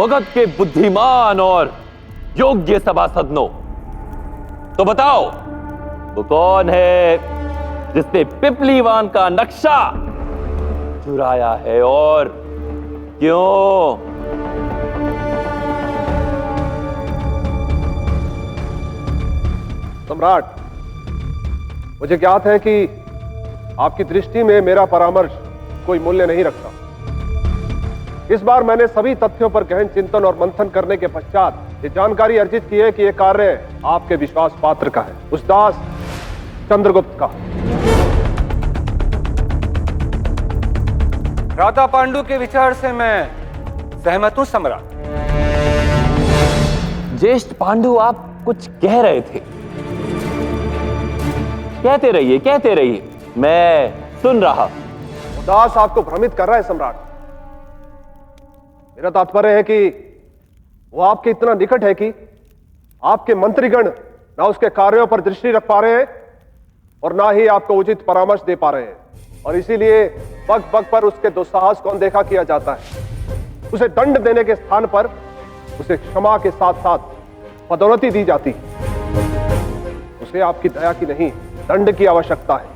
मगध के बुद्धिमान और योग्य सभासदों, तो बताओ वो कौन है जिसने पिपलीवान का नक्शा चुराया है और क्यों? सम्राट, मुझे ज्ञात है कि आपकी दृष्टि में मेरा परामर्श कोई मूल्य नहीं रखता। इस बार मैंने सभी तथ्यों पर गहन चिंतन और मंथन करने के पश्चात ये जानकारी अर्जित की है कि यह कार्य आपके विश्वास पात्र का है, उस दास चंद्रगुप्त का। राधा पांडु के विचार से मैं सहमत हूं सम्राट। ज्येष्ठ पांडु, आप कुछ कह रहे थे। कहते रहिए, मैं सुन रहा। दास आपको भ्रमित कर रहा है सम्राट। मेरा तात्पर्य है कि वो आपके इतना निकट है कि आपके मंत्रीगण ना उसके कार्यों पर दृष्टि रख पा रहे हैं और ना ही आपको उचित परामर्श दे पा रहे हैं, और इसीलिए पग पग पर उसके दुस्साहस को अनदेखा किया जाता है। उसे दंड देने के स्थान पर उसे क्षमा के साथ साथ पदोन्नति दी जाती है। उसे आपकी दया की नहीं, दंड की आवश्यकता है,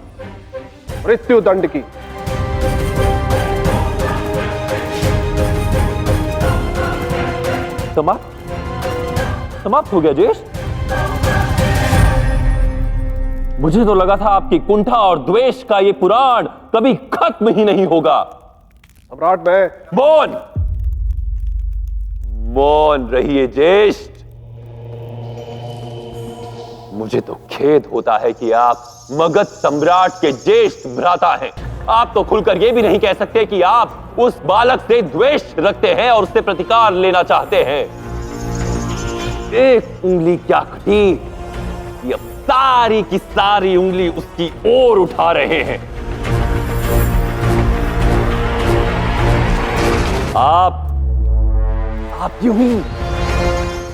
मृत्यु दंड की। समाप्त हो गया ज्येष्ठ? मुझे तो लगा था आपकी कुंठा और द्वेष का ये पुराण कभी खत्म ही नहीं होगा। सम्राट, मैं मौन रहिए ज्येष्ठ। मुझे तो खेद होता है कि आप मगध सम्राट के ज्येष्ठ भ्राता हैं। आप तो खुलकर यह भी नहीं कह सकते कि आप उस बालक से द्वेष रखते हैं और उससे प्रतिकार लेना चाहते हैं। एक उंगली क्या खटी, ये सारी की सारी उंगली उसकी ओर उठा रहे हैं। आप यूं ही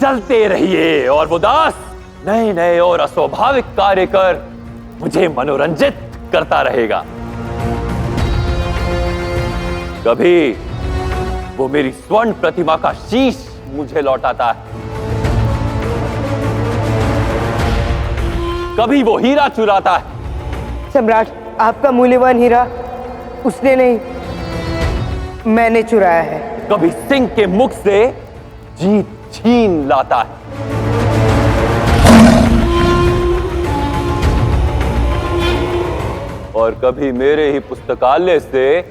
चलते रहिए और वो दास नए नए और अस्वाभाविक कार्य कर मुझे मनोरंजित करता रहेगा। कभी वो मेरी स्वर्ण प्रतिमा का शीश मुझे लौटाता है, कभी वो हीरा चुराता है। सम्राट, आपका मूल्यवान हीरा उसने नहीं, मैंने चुराया है। कभी सिंह के मुख से जीत छीन लाता है। और कभी मेरे ही पुस्तकालय से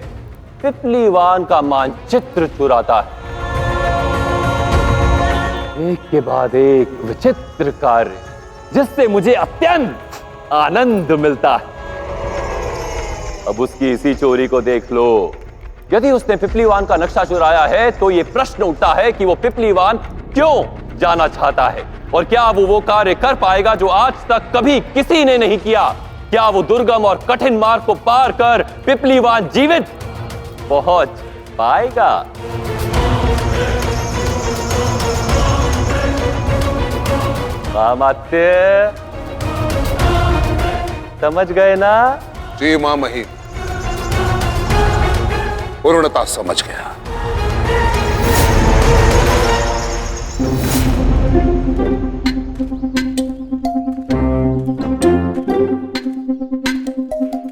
पिपलीवान का मानचित्र चुराता है। एक के बाद एक विचित्र कार्य जिससे मुझे अत्यंत आनंद मिलता है। अब उसकी इसी चोरी को देख लो। यदि उसने पिपलीवान का नक्शा चुराया है तो यह प्रश्न उठता है कि वो पिपलीवान क्यों जाना चाहता है, और क्या वो कार्य कर पाएगा जो आज तक कभी किसी ने नहीं किया। क्या वो दुर्गम और कठिन मार्ग को पार कर पिपलीवान जीवित पहुंच पाएगा? मामात्य, समझ गए ना? जी मामही, पूर्णता समझ गया।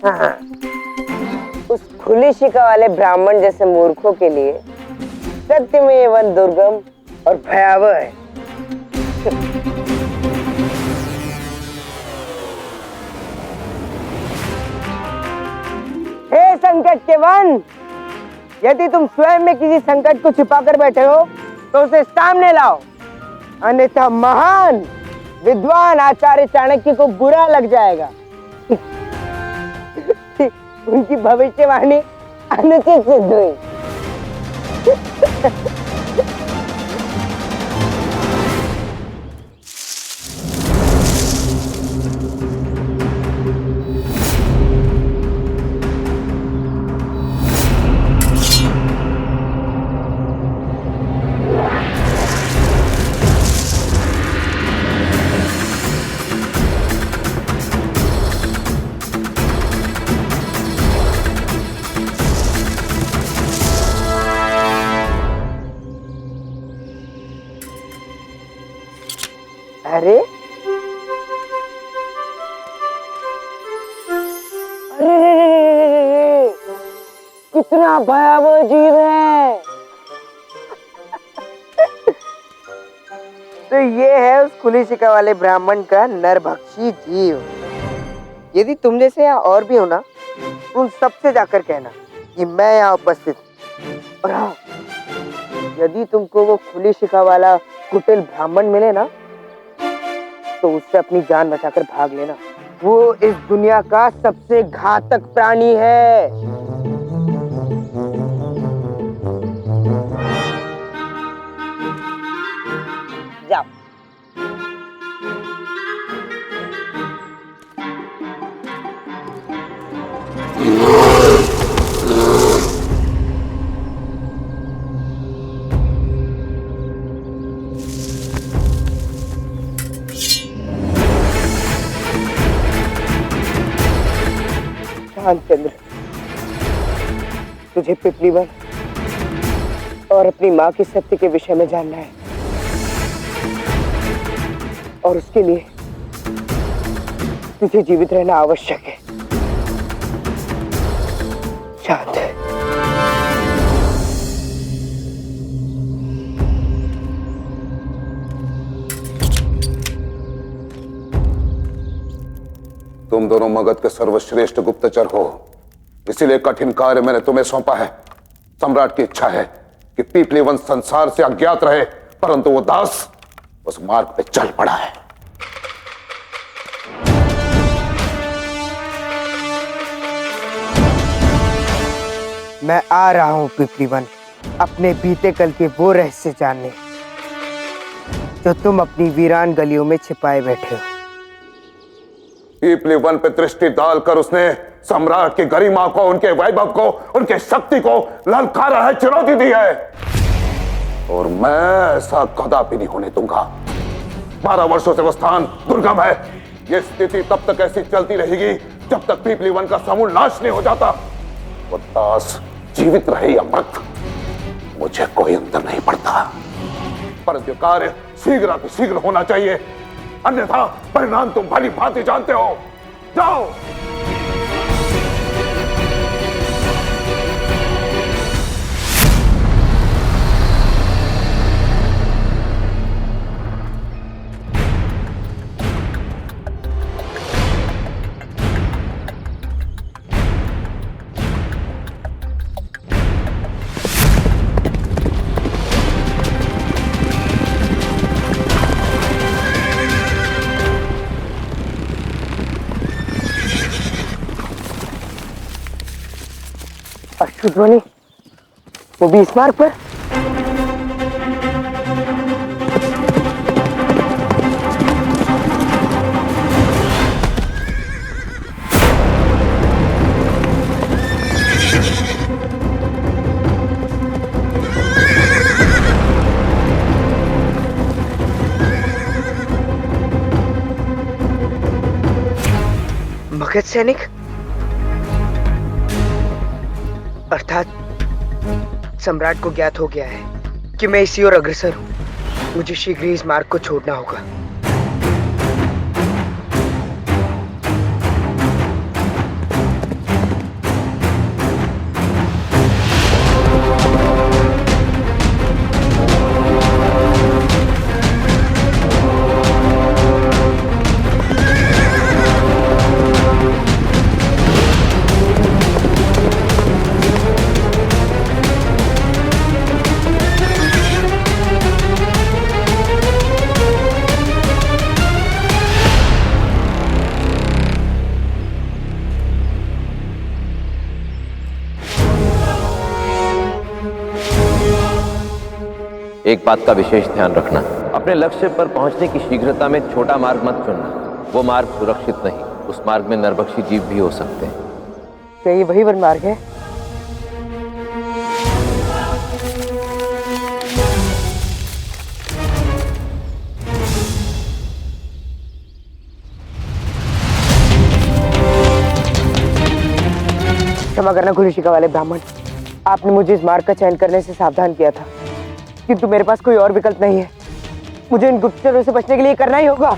हाँ, उस खुली शिखा वाले ब्राह्मण जैसे मूर्खों के लिए सत्य में यह वन दुर्गम और भयावह है। हे संकट के वन, यदि तुम स्वयं में किसी संकट को छिपाकर बैठे हो तो उसे सामने लाओ, अन्यथा महान विद्वान आचार्य चाणक्य को बुरा लग जाएगा। उनकी भविष्यवाणी अनुचित सिद्ध हुई। अरे अरे कितना भयावह जीव है। तो ये है उस खुली शिखा वाले ब्राह्मण का नरभक्षी जीव। यदि तुम जैसे यहाँ और भी हो ना, उन सबसे जाकर कहना कि मैं यहाँ उपस्थित हूँ। और हाँ, यदि तुमको वो खुली शिखा वाला कुटिल ब्राह्मण मिले ना, तो उससे अपनी जान बचाकर भाग लेना। वो इस दुनिया का सबसे घातक प्राणी है। जाओ। चंद्र, तुझे पिपलीवन और अपनी माँ के सत्य के विषय में जानना है, और उसके लिए तुझे जीवित रहना आवश्यक है। शांत। तुम दोनों मगध के सर्वश्रेष्ठ गुप्तचर हो, इसीलिए कठिन कार्य मैंने तुम्हें सौंपा है। सम्राट की इच्छा है कि पीपलीवन संसार से अज्ञात रहे, परंतु वो दास उस मार्ग पे चल पड़ा है। मैं आ रहा हूं पीपलीवन, अपने बीते कल के वो रहस्य जानने जो तुम अपनी वीरान गलियों में छिपाए बैठे हो। पीपलीवन पे दृष्टि डालकर उसने सम्राट की गरिमा को, उनके वैभव को, उनके शक्ति को ललकारा है, चुनौती दी है, और मैं ऐसा कदापि नहीं होने दूंगा। 12 वर्षों से वो स्थान दुर्गम है। ये स्थिति तब तक ऐसी चलती रहेगी जब तक पीपलीवन का समूल नाश नहीं हो जाता। वो दास जीवित रहे या मृत, मुझे कोई अंतर नहीं पड़ता, परंतु कार्य शीघ्र होना चाहिए, अन्यथा परिणाम तुम भली भांति जानते हो। जाओ। अश्वध्वनि, वो भी इस मार्ग पर? मगध सैनिक, अर्थात सम्राट को ज्ञात हो गया है कि मैं इसी ओर अग्रसर हूं। मुझे शीघ्र ही इस मार्ग को छोड़ना होगा। एक बात का विशेष ध्यान रखना, अपने लक्ष्य पर पहुंचने की शीघ्रता में छोटा मार्ग मत चुनना। वो मार्ग सुरक्षित नहीं, उस मार्ग में नरभक्षी जीव भी हो सकते हैं। क्या ये वही वन मार्ग है? क्षमा करना खुली शिखा वाले ब्राह्मण, आपने मुझे इस मार्ग का चयन करने से सावधान किया था, किंतु मेरे पास कोई और विकल्प नहीं है। मुझे इन गुप्तचरों से बचने के लिए करना ही होगा।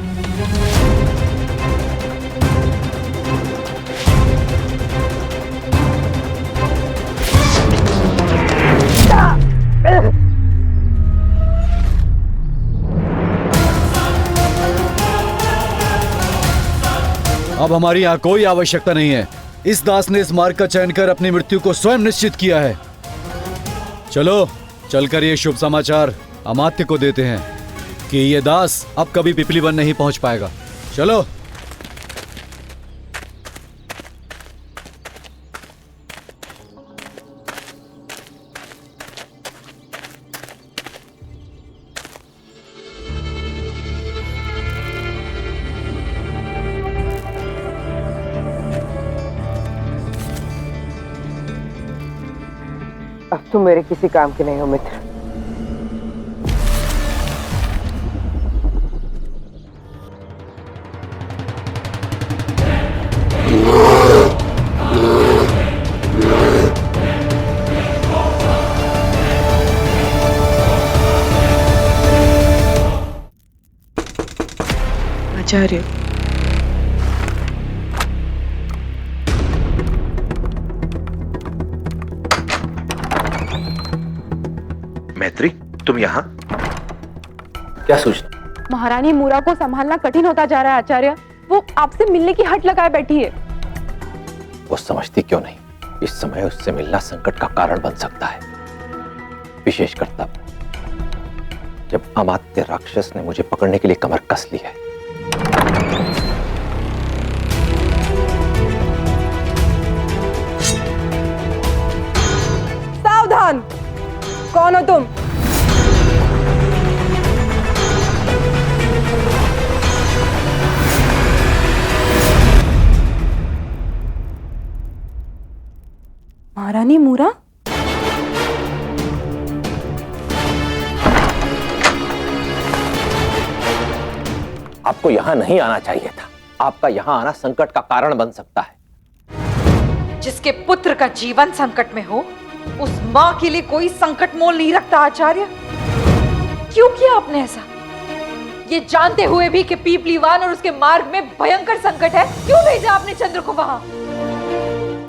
अब हमारी यहाँ कोई आवश्यकता नहीं है। इस दास ने इस मार्ग का चयन कर अपनी मृत्यु को स्वयं निश्चित किया है। चलो चलकर ये शुभ समाचार अमात्य को देते हैं कि ये दास अब कभी पिपली वन नहीं पहुंच पाएगा। चलो। अब तुम मेरे किसी काम के नहीं हो मित्र। आचार्य, मैत्री, तुम यहाँ? क्या सूचना? महारानी मूरा को संभालना कठिन होता जा रहा है आचार्य। वो आपसे मिलने की हट लगाए बैठी है। वो समझती क्यों नहीं, इस समय उससे मिलना संकट का कारण बन सकता है, विशेषकर तब जब अमात्य राक्षस ने मुझे पकड़ने के लिए कमर कस ली है। सावधान! कौन हो तुम? महारानी मूरा? आपको यहां नहीं आना चाहिए था। आपका यहां आना संकट का कारण बन सकता है। जिसके पुत्र का जीवन संकट में हो, उस मां के लिए कोई संकट मोल नहीं रखता आचार्य। क्यों किया आपने ऐसा? ये जानते हुए भी कि पीपलीवान और उसके मार्ग में भयंकर संकट है, क्यों भेजा आपने चंद्र को वहां?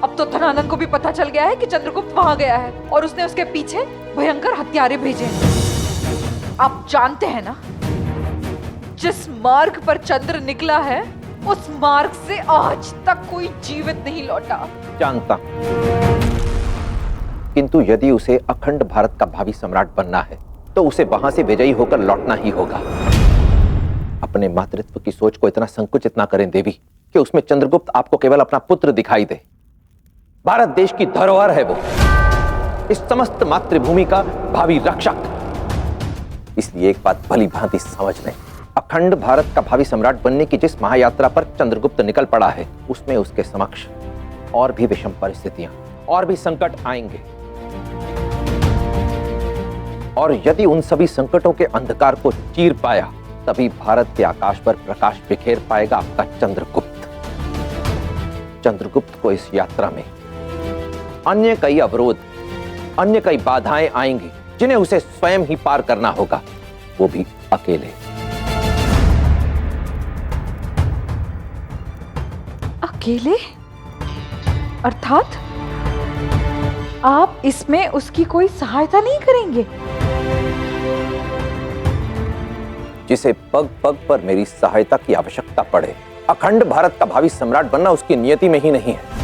अब तो धनानंद को भी पता चल गया है कि चंद्रगुप्त वहां गया है और उसने उसके पीछे भयंकर हत्यारे भेजे हैं। आप जानते हैं ना, जिस मार्ग पर चंद्र निकला है, उस मार्ग से आज तक कोई जीवित नहीं लौटा। जानता, किंतु यदि उसे अखंड भारत का भावी सम्राट बनना है तो उसे वहां से विजयी होकर लौटना ही होगा। अपने मातृत्व की सोच को इतना संकुचित ना करें देवी कि उसमें चंद्रगुप्त आपको केवल अपना पुत्र दिखाई दे। भारत देश की धरोहर है वो, इस समस्त मातृभूमि का भावी रक्षक। इसलिए एक बात भली भांति समझ लें, अखंड भारत का भावी सम्राट बनने की जिस महायात्रा पर चंद्रगुप्त निकल पड़ा है, उसमें उसके समक्ष और भी विषम परिस्थितियां और भी संकट आएंगे। और यदि उन सभी संकटों के अंधकार को चीर पाया, तभी भारत के आकाश पर प्रकाश बिखेर पाएगा आपका चंद्रगुप्त। चंद्रगुप्त को इस यात्रा में अन्य कई अवरोध, अन्य कई बाधाएं आएंगी, जिन्हें उसे स्वयं ही पार करना होगा, वो भी अकेले। अकेले? अर्थात आप इसमें उसकी कोई सहायता नहीं करेंगे? जिसे पग पग पर मेरी सहायता की आवश्यकता पड़े, अखंड भारत का भावी सम्राट बनना उसकी नियति में ही नहीं है।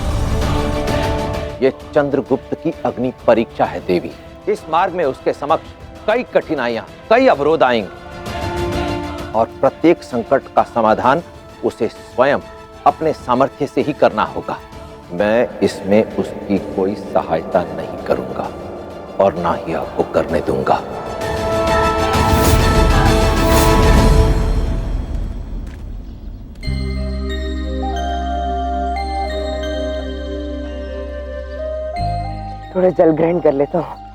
यह चंद्रगुप्त की अग्नि परीक्षा है देवी। इस मार्ग में उसके समक्ष कई कठिनाइयां, कई अवरोध आएंगे और प्रत्येक संकट का समाधान उसे स्वयं अपने सामर्थ्य से ही करना होगा। मैं इसमें उसकी कोई सहायता नहीं करूंगा और ना ही आपको करने दूंगा। थोड़ा जल ग्रहण कर लेता हूँ।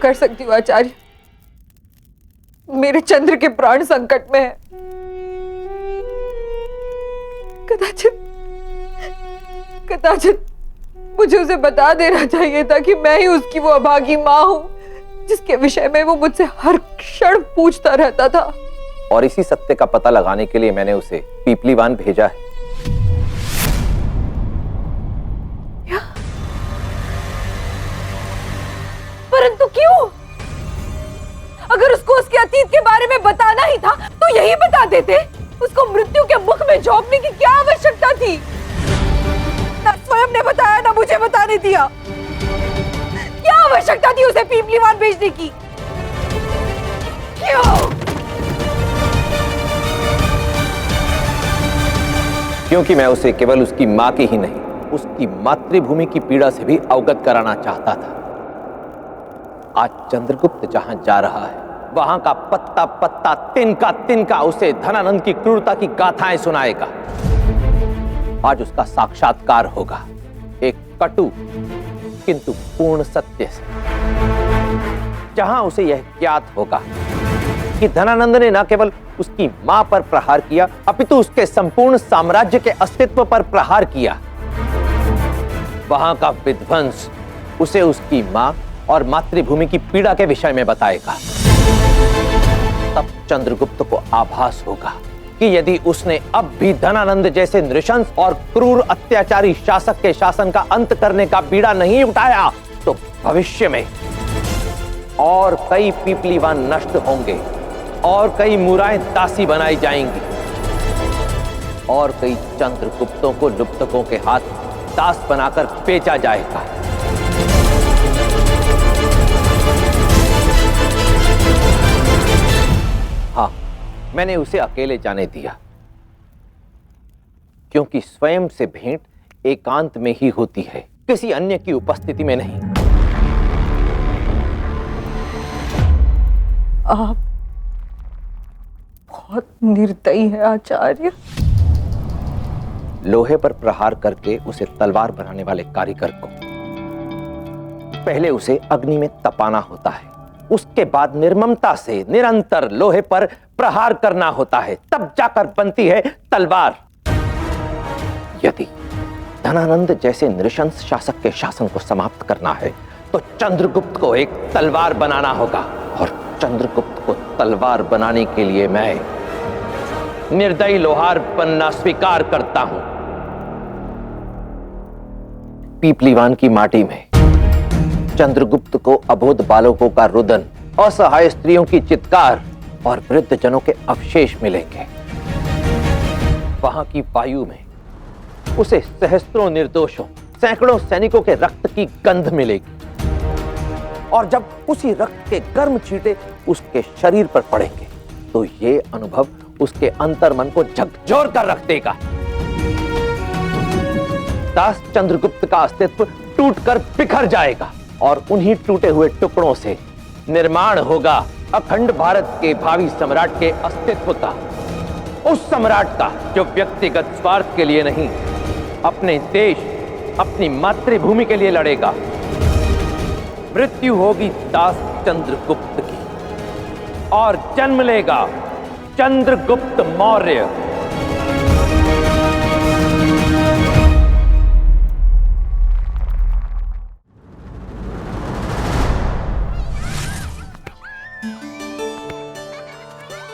कर सकती हूँ आचार्य। मेरे चंद्र के प्राण संकट में है। कदाचित मुझे उसे बता देना चाहिए था कि मैं ही उसकी वो अभागी माँ हूँ जिसके विषय में वो मुझसे हर क्षण पूछता रहता था। और इसी सत्य का पता लगाने के लिए मैंने उसे पीपलीवान भेजा है। क्या? परंतु क्यों? अगर उसको उसके अतीत के बारे में बताना ही था तो यही बता देते। उसको मृत्यु के मुख में झोंकने की क्या आवश्यकता थी? ना स्वयं ने बताया, ना मुझे बताने दिया। क्या आवश्यकता थी उसे पीपलीवान भेजने की? क्यों? क्योंकि मैं उसे केवल उसकी मां की ही नहीं, उसकी मातृभूमि की पीड़ा से भी अवगत कराना चाहता था। आज चंद्रगुप्त जहां जा रहा है, वहां का पत्ता पत्ता, तिनका तिनका उसे धनानंद की क्रूरता की गाथाएं सुनाएगा। आज उसका साक्षात्कार होगा, एक कटु किंतु पूर्ण सत्य से, जहां उसे यह ज्ञात होगा कि धनानंद ने न केवल उसकी मां पर प्रहार किया, अपितु उसके संपूर्ण साम्राज्य के अस्तित्व पर प्रहार किया। वहां का विध्वंस उसे उसकी मां और मातृभूमि की पीड़ा के विषय में बताएगा। तब चंद्रगुप्त को आभास होगा कि यदि उसने अब भी धनानंद जैसे नृशंस और क्रूर अत्याचारी शासक के शासन का अंत करने का बीड़ा नहीं उठाया, तो भविष्य में और कई पीपलीवान नष्ट होंगे, और कई मुराएं दासी बनाई जाएंगी, और कई चंद्रगुप्तों को लुप्तकों के हाथ दास बनाकर बेचा जाएगा। हाँ, मैंने उसे अकेले जाने दिया, क्योंकि स्वयं से भेंट एकांत में ही होती है, किसी अन्य की उपस्थिति में नहीं। आप बहुत निर्दयी है आचार्य। लोहे पर प्रहार करके उसे तलवार बनाने वाले कारीगर को पहले उसे अग्नि में तपाना होता है, उसके बाद निर्ममता से निरंतर लोहे पर प्रहार करना होता है, तब जाकर बनती है तलवार। यदि धनानंद जैसे नृशंस शासक के शासन को समाप्त करना है, तो चंद्रगुप्त को एक तलवार बनाना होगा, और चंद्रगुप्त को तलवार बनाने के लिए मैं निर्दयी लोहार बनना स्वीकार करता हूं। पीपलीवान की माटी में चंद्रगुप्त को अबोध बालकों का रुदन, असहाय स्त्रियों की चित्कार और वृद्ध जनों के अवशेष मिलेंगे। वहां की वायु में उसे सहस्त्रों निर्दोषों, सैकड़ों सैनिकों के रक्त की गंध मिलेगी, और जब उसी रक्त के गर्म छींटे उसके शरीर पर पड़ेंगे, तो ये अनुभव उसके अंतर्मन को झकझोर कर रख देगा। दास चंद्रगुप्त का अस्तित्व टूटकर बिखर जाएगा, और उन्हीं टूटे हुए टुकड़ों से निर्माण होगा अखंड भारत के भावी सम्राट के अस्तित्व का, उस सम्राट का जो व्यक्तिगत स्वार्थ के लिए नहीं, अपने देश, अपनी मातृभूमि के लिए लड़ेगा। मृत्यु होगी दास चंद्रगुप्त की, और जन्म लेगा चंद्रगुप्त मौर्य।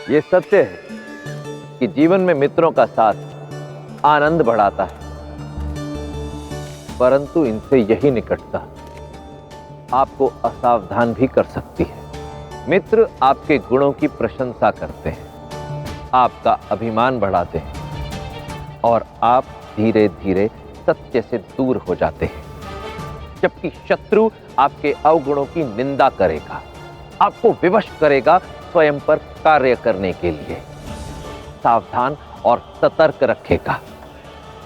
ये सत्य है कि जीवन में मित्रों का साथ आनंद बढ़ाता है, परंतु इनसे यही निकटता आपको असावधान भी कर सकती है। मित्र आपके गुणों की प्रशंसा करते हैं, आपका अभिमान बढ़ाते हैं, और आप धीरे धीरे सत्य से दूर हो जाते हैं, जबकि शत्रु आपके अवगुणों की निंदा करेगा, आपको विवश करेगा स्वयं पर कार्य करने के लिए, सावधान और सतर्क रखेगा।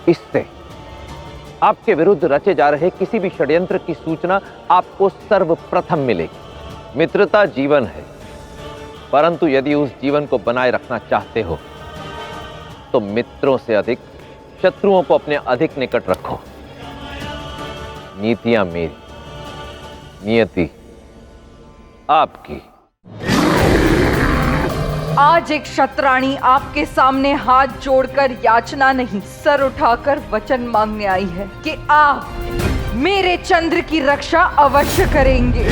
इससे आपके विरुद्ध रचे जा रहे किसी भी षड्यंत्र की सूचना आपको सर्वप्रथम मिलेगी। मित्रता जीवन है, परंतु यदि उस जीवन को बनाए रखना चाहते हो, तो मित्रों से अधिक शत्रुओं को अपने अधिक निकट रखो। नीतियां मेरी, नियति आपकी। आज एक क्षत्राणी आपके सामने हाथ जोड़कर याचना नहीं, सर उठाकर वचन मांगने आई है कि आप मेरे चंद्र की रक्षा अवश्य करेंगे।